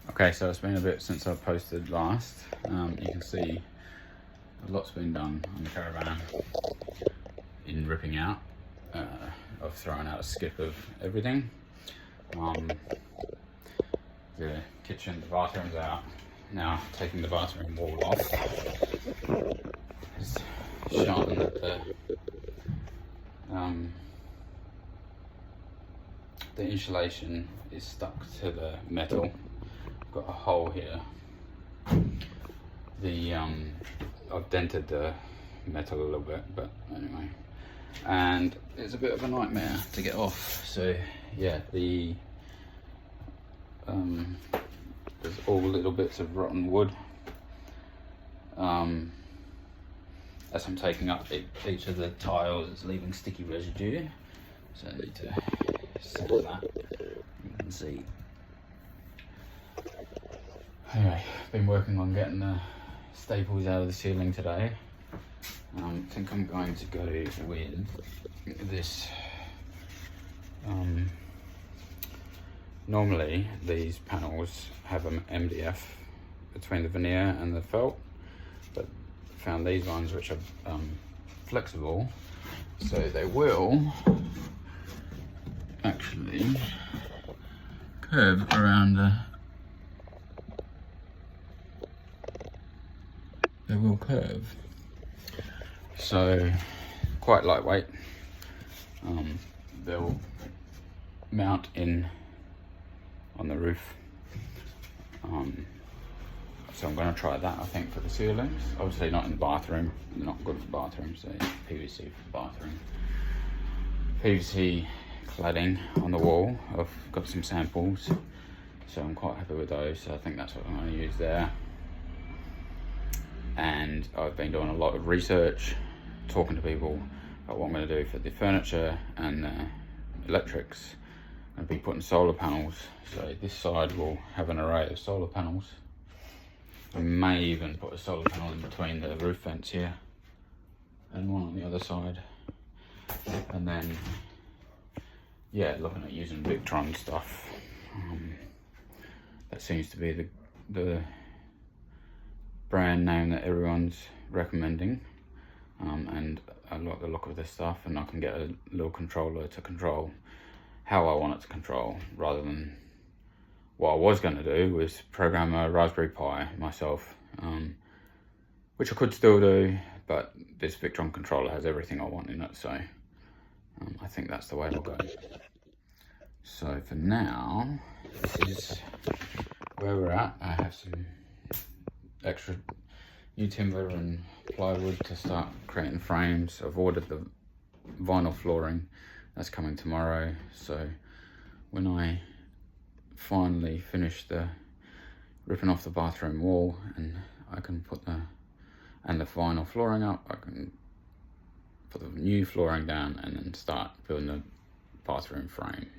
Okay, so it's been a bit since I posted last. You can see a lot's been done on the caravan in ripping out. I've thrown out a skip of everything. The kitchen, the bathroom's out. Now taking the bathroom wall off. It's shown that the insulation is stuck to the metal. Got a hole here. I've dented the metal a little bit, but anyway. And it's a bit of a nightmare to get off. So yeah, there's all little bits of rotten wood. As I'm taking up each of the tiles, it's leaving sticky residue. So I need to settle that. You can see. Anyway, been working on getting the staples out of the ceiling today. I think I'm going to go with this. Normally these panels have an MDF between the veneer and the felt, but I found these ones which are flexible, so they will actually curve around they will curve, so quite lightweight. They'll mount in on the roof, so I'm going to try that, I think, for the ceilings. Obviously not in the bathroom, they're not good for the bathroom, so PVC for the bathroom. PVC cladding on the wall, I've got some samples, so I'm quite happy with those, so I think that's what I'm going to use there. And I've been doing a lot of research, talking to people about what I'm going to do for the furniture and the electrics. I'm going to be putting solar panels, so this side will have an array of solar panels. I may even put a solar panel in between the roof vents here and one on the other side. And then, yeah, looking at using Victron stuff. That seems to be the brand name that everyone's recommending, and I like the look of this stuff, and I can get a little controller to control how I want it to control, rather than what I was going to do was program a Raspberry Pi myself, which I could still do, but this Victron controller has everything I want in it, so I think that's the way it'll go. So for now, this is where we're at. I have some extra new timber and plywood to start creating frames. I've ordered the vinyl flooring, that's coming tomorrow, so when I finally finish the ripping off the bathroom wall and I can put the vinyl flooring up, I can put the new flooring down and then start building the bathroom frame.